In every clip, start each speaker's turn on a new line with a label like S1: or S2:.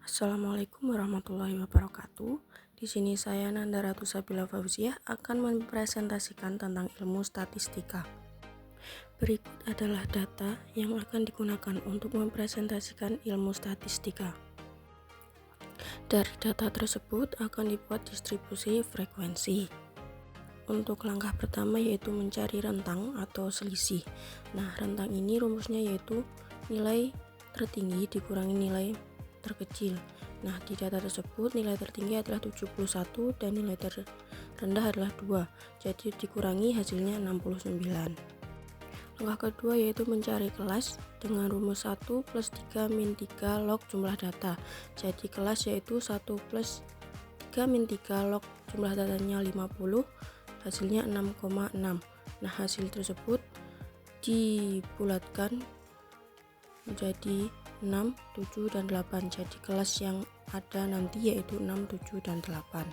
S1: Assalamualaikum warahmatullahi wabarakatuh. Di sini saya Nanda Ratu Sabila Fauziah akan mempresentasikan tentang ilmu statistika. Berikut adalah data yang akan digunakan untuk mempresentasikan ilmu statistika. Dari data tersebut akan dibuat distribusi frekuensi. Untuk langkah pertama yaitu mencari rentang atau selisih. Nah, rentang ini rumusnya yaitu nilai tertinggi dikurangi nilai terkecil. Nah, di data tersebut nilai tertinggi adalah 71 dan nilai terendah adalah 2. Jadi dikurangi hasilnya 69. Langkah kedua yaitu mencari kelas dengan rumus 1 plus 3 min 3 log jumlah data. Jadi kelas yaitu 1 plus 3 min 3 log jumlah datanya 50, hasilnya 6,6. Nah, hasil tersebut dibulatkan menjadi 6, 7, dan 8. Jadi kelas yang ada nanti yaitu 6, 7, dan 8.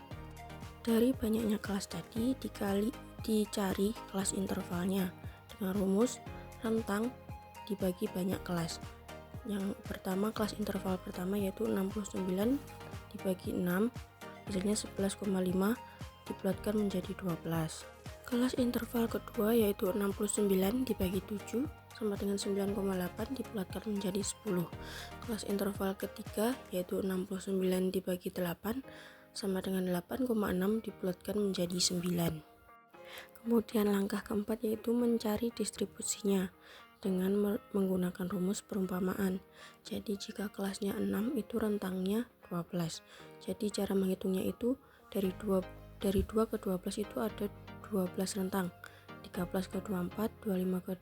S1: Dari banyaknya kelas tadi dicari kelas intervalnya dengan rumus rentang dibagi banyak kelas. Yang pertama, kelas interval pertama yaitu 69 dibagi 6, hasilnya 11,5 dibulatkan menjadi 12. Kelas interval kedua yaitu 69 dibagi 7 sama dengan 9,8 dibulatkan menjadi 10. Kelas interval ketiga yaitu 69 dibagi 8 sama dengan 8,6 dibulatkan menjadi 9. Kemudian langkah keempat yaitu mencari distribusinya dengan menggunakan rumus perumpamaan. Jadi jika kelasnya 6 itu rentangnya 12. Jadi cara menghitungnya itu dari 2 ke 12 itu ada 12 rentang. 13 ke 24, 25 ke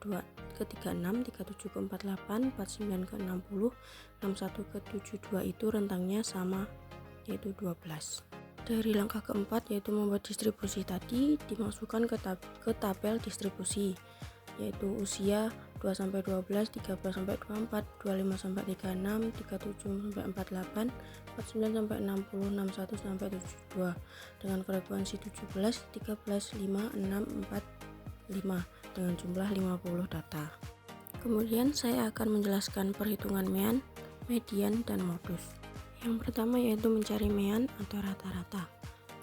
S1: 36, 37 ke 48, 49 ke 60, 61 ke 72 itu rentangnya sama yaitu 12. Dari langkah keempat yaitu membuat distribusi tadi dimasukkan ke tabel distribusi yaitu usia 2 sampai 12, 13 sampai 24, 25 sampai 36, 37 sampai 48, 49 sampai 60, 61 sampai 72 dengan frekuensi 17, 13, 5, 6, 4, 5 dengan jumlah 50 data. Kemudian saya akan menjelaskan perhitungan mean, median, dan modus. Yang pertama yaitu mencari mean atau rata-rata.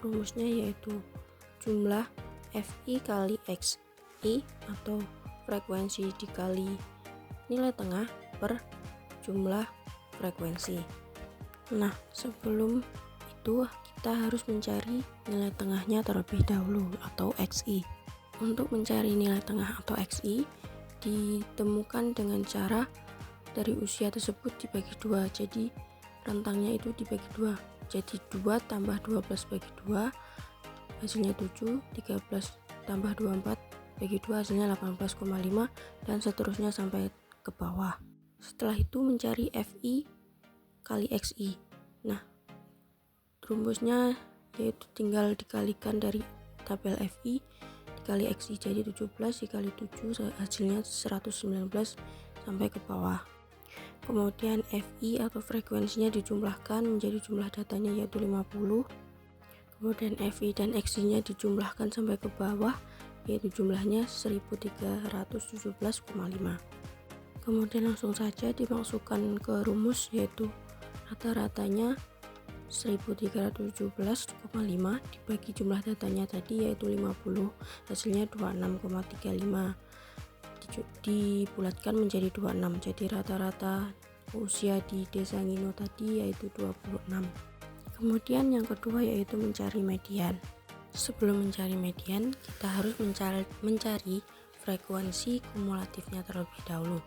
S1: Rumusnya yaitu jumlah FI kali XI atau frekuensi dikali nilai tengah per jumlah frekuensi. Nah, sebelum itu kita harus mencari nilai tengahnya terlebih dahulu atau XI. Untuk mencari nilai tengah atau XI ditemukan dengan cara dari usia tersebut dibagi 2. Jadi rentangnya itu dibagi 2. Jadi 2 tambah 12 bagi 2 hasilnya 7, 13 tambah 24 bagi 2 hasilnya 18,5 dan seterusnya sampai ke bawah. Setelah itu mencari FI kali XI. Nah, rumusnya yaitu tinggal dikalikan dari tabel FI dikali XI, jadi 17 dikali 7 hasilnya 119 sampai ke bawah. Kemudian FI atau frekuensinya dijumlahkan menjadi jumlah datanya yaitu 50. Kemudian FI dan XI nya dijumlahkan sampai ke bawah yaitu jumlahnya 1317,5. Kemudian langsung saja dimasukkan ke rumus yaitu rata-ratanya 1317,5 dibagi jumlah datanya tadi yaitu 50, hasilnya 26,35 dibulatkan menjadi 26. Jadi rata-rata usia di desa Ngino tadi yaitu 26. Kemudian yang kedua yaitu mencari median. Sebelum mencari median kita harus mencari frekuensi kumulatifnya terlebih dahulu.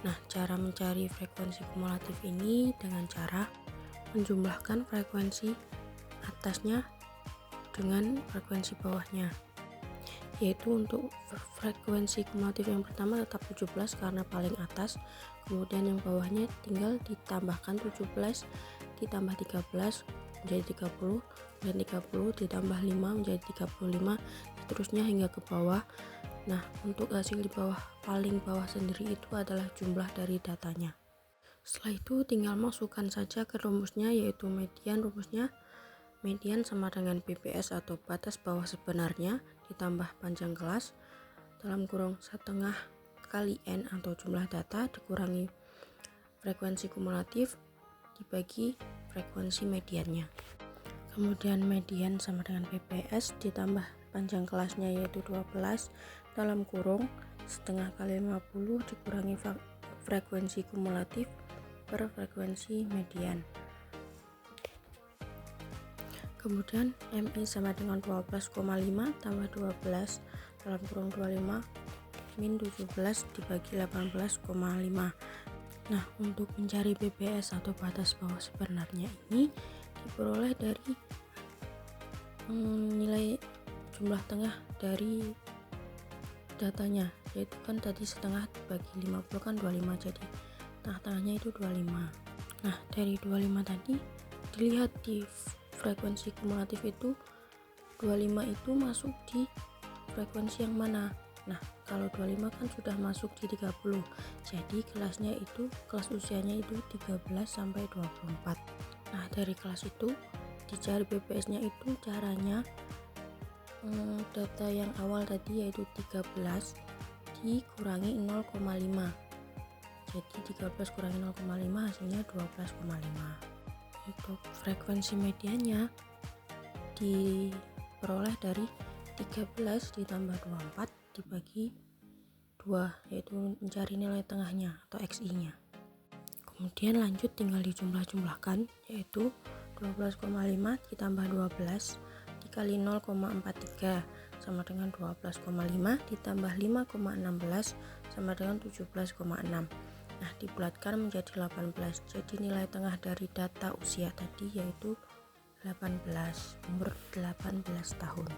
S1: Nah, cara mencari frekuensi kumulatif ini dengan cara menjumlahkan frekuensi atasnya dengan frekuensi bawahnya, yaitu untuk frekuensi kumulatif yang pertama tetap 17 karena paling atas, kemudian yang bawahnya tinggal ditambahkan 17 ditambah 13 menjadi 30 dan 30 ditambah 5 menjadi 35 seterusnya hingga ke bawah. Nah, untuk hasil di bawah paling bawah sendiri itu adalah jumlah dari datanya. Setelah itu tinggal masukkan saja ke rumusnya yaitu median. Rumusnya median sama dengan BPS atau batas bawah sebenarnya ditambah panjang kelas dalam kurung setengah kali N atau jumlah data dikurangi frekuensi kumulatif dibagi frekuensi mediannya. Kemudian median sama dengan PPS ditambah panjang kelasnya yaitu 12 dalam kurung setengah kali 50 dikurangi frekuensi kumulatif per frekuensi median. Kemudian MI sama dengan 12,5 tambah 12 dalam kurung 25 min 17 dibagi 18,5. Nah, untuk mencari PPS atau batas bawah sebenarnya ini diperoleh dari nilai jumlah tengah dari datanya, yaitu kan tadi setengah dibagi 50 kan 25, jadi tengah-tengahnya itu 25. Nah, dari 25 tadi dilihat di frekuensi kumulatif itu 25 itu masuk di frekuensi yang mana. Nah, kalau 25 kan sudah masuk di 30, jadi kelas usianya itu 13 sampai 24. Nah, dari kelas itu dicari PPS nya itu caranya data yang awal tadi yaitu 13 dikurangi 0,5, jadi 13 kurangi 0,5 hasilnya 12,5. Untuk frekuensi mediannya diperoleh dari 13 ditambah 24 dibagi 2, yaitu mencari nilai tengahnya atau XI nya. Kemudian lanjut tinggal dijumlah-jumlahkan, yaitu 12,5 ditambah 12 dikali 0,43 sama dengan 12,5 ditambah 5,16 sama dengan 17,6. Nah, dibulatkan menjadi 18, jadi nilai tengah dari data usia tadi yaitu 18, umur 18 tahun.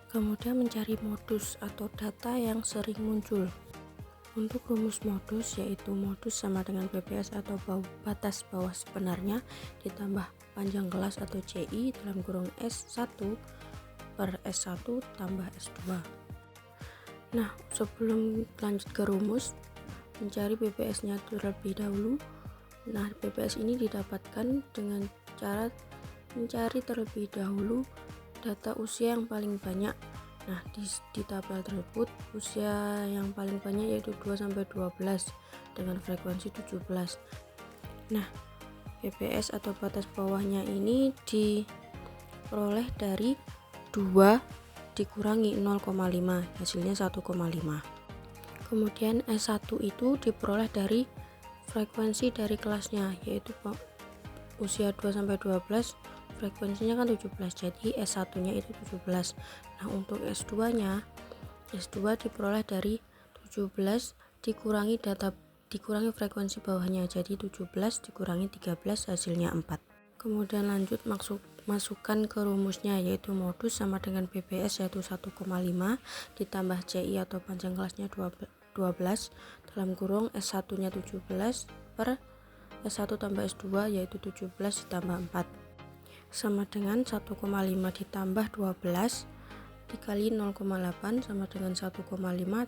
S1: Kemudian mencari modus atau data yang sering muncul. Untuk rumus modus yaitu modus sama dengan PPS atau batas bawah sebenarnya ditambah panjang kelas atau CI dalam kurung S1 per S1 tambah S2. Nah, sebelum lanjut ke rumus, mencari PPS nya terlebih dahulu. Nah, PPS ini didapatkan dengan cara mencari terlebih dahulu data usia yang paling banyak. Nah, di tabel tersebut usia yang paling banyak yaitu 2 sampai 12 dengan frekuensi 17. Nah, PPS atau batas bawahnya ini diperoleh dari 2 dikurangi 0,5 hasilnya 1,5. Kemudian S1 itu diperoleh dari frekuensi dari kelasnya yaitu usia 2 sampai 12 frekuensinya kan 17, jadi S1 nya itu 17. Nah, untuk S2 nya diperoleh dari 17 dikurangi frekuensi bawahnya, jadi 17 dikurangi 13 hasilnya 4. Kemudian lanjut masukkan ke rumusnya, yaitu modus sama dengan PPS yaitu 1,5 ditambah CI atau panjang kelasnya 12 dalam kurung S1 nya 17 per S1 tambah S2 yaitu 17 ditambah 4 sama dengan 1,5 ditambah 12 dikali 0,8 sama dengan 1,5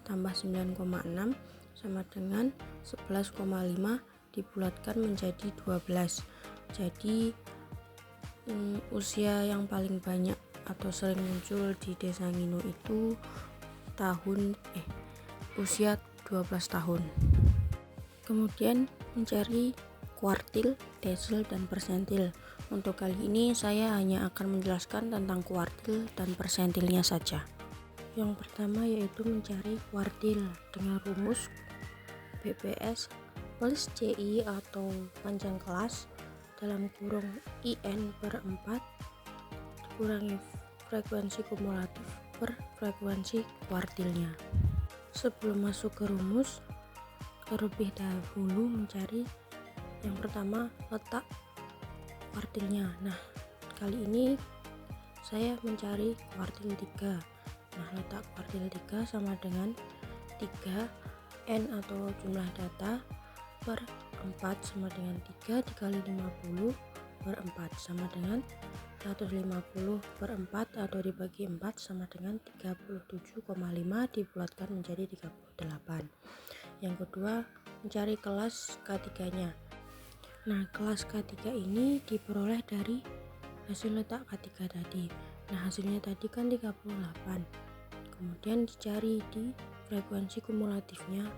S1: tambah 9,6 sama dengan 11,5 dibulatkan menjadi 12. Jadi usia yang paling banyak atau sering muncul di Desa Nginu itu usia 12 tahun. Kemudian mencari kuartil, desil, dan persentil. Untuk kali ini saya hanya akan menjelaskan tentang kuartil dan persentilnya saja. Yang pertama yaitu mencari kuartil dengan rumus PPS plus CI atau panjang kelas dalam kurung IN per 4 dikurangi frekuensi kumulatif per frekuensi kuartilnya. Sebelum masuk ke rumus, terlebih dahulu mencari yang pertama letak kuartilnya. Nah, kali ini saya mencari kuartil 3. Nah, letak kuartil 3 sama dengan 3 N atau jumlah data per 4 sama dengan 3 dikali 50 per 4 sama dengan 150 per 4 atau dibagi 4 sama dengan 37,5 dibulatkan menjadi 38. Yang kedua, mencari kelas K3 nya. Nah, kelas K3 ini diperoleh dari hasil letak K3 tadi. Nah, hasilnya tadi kan 38. Kemudian dicari di frekuensi kumulatifnya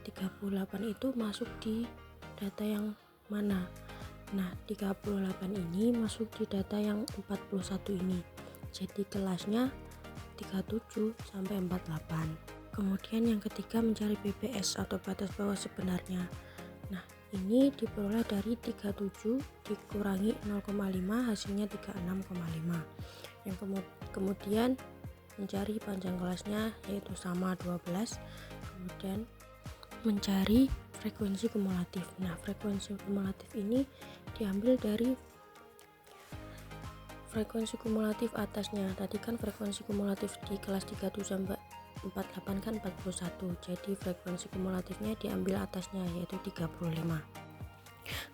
S1: 38 itu masuk di data yang mana. Nah, 38 ini masuk di data yang 41 ini. Jadi kelasnya 37 sampai 48. Kemudian yang ketiga mencari BPS atau batas bawah sebenarnya. Nah, ini diperoleh dari 37 dikurangi 0,5 hasilnya 36,5. Yang kemudian mencari panjang kelasnya yaitu sama 12. Kemudian mencari frekuensi kumulatif. Nah, frekuensi kumulatif ini diambil dari frekuensi kumulatif atasnya. Tadi kan frekuensi kumulatif di kelas 37 sampai 48 kan 41. Jadi frekuensi kumulatifnya diambil atasnya yaitu 35.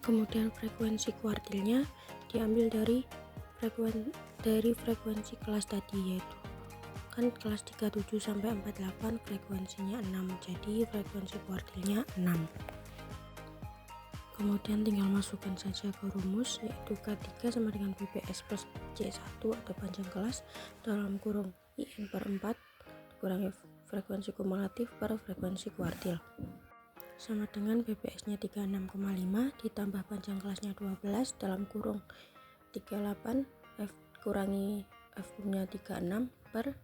S1: Kemudian frekuensi kuartilnya diambil dari frekuensi kelas tadi, yaitu kan kelas 37 sampai 48 frekuensinya 6. Jadi frekuensi kuartilnya 6. Kemudian tinggal masukkan saja ke rumus, yaitu K3 sama dengan BPS plus C1 atau panjang kelas dalam kurung IN per 4 dikurangi frekuensi kumulatif per frekuensi kuartil sama dengan BPS nya 36,5 ditambah panjang kelasnya 12 dalam kurung 38 F kurangi F nya 36 per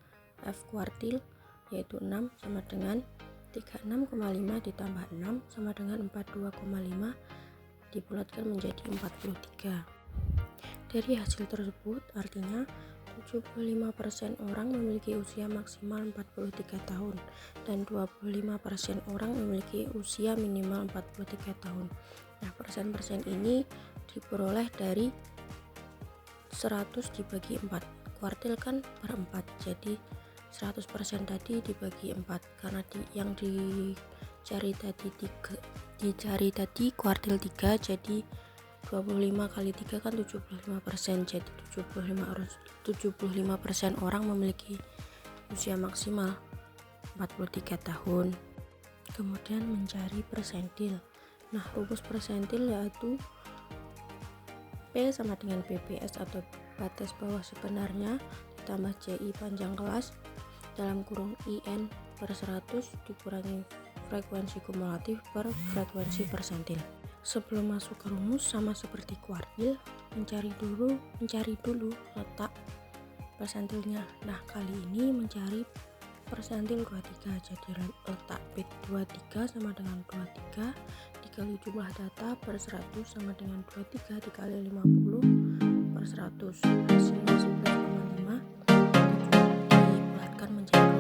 S1: F kuartil yaitu 6 sama dengan 36,5 ditambah 6 sama dengan 42,5 dibulatkan menjadi 43. Dari hasil tersebut artinya 75% orang memiliki usia maksimal 43 tahun dan 25% orang memiliki usia minimal 43 tahun. Nah, persen-persen ini diperoleh dari 100 dibagi 4. Kuartil kan per 4. Jadi 100% tadi dibagi 4 karena yang dicari tadi kuartil 3, jadi 25 kali 3 kan 75%. Jadi 75% orang memiliki usia maksimal 43 tahun. Kemudian mencari persentil. Nah, rumus persentil yaitu P sama dengan BPS atau batas bawah sebenarnya ditambah CI panjang kelas dalam kurung IN per 100 dikurangi frekuensi kumulatif per frekuensi persentil. Sebelum masuk ke rumus, sama seperti kuartil, mencari dulu letak persentilnya. Nah, kali ini mencari persentil 23. Jadi letak bit 23 sama dengan 23 dikali jumlah data per 100 sama dengan 23 dikali 50 per 100 hasilnya 11,5 dibulatkan menjadi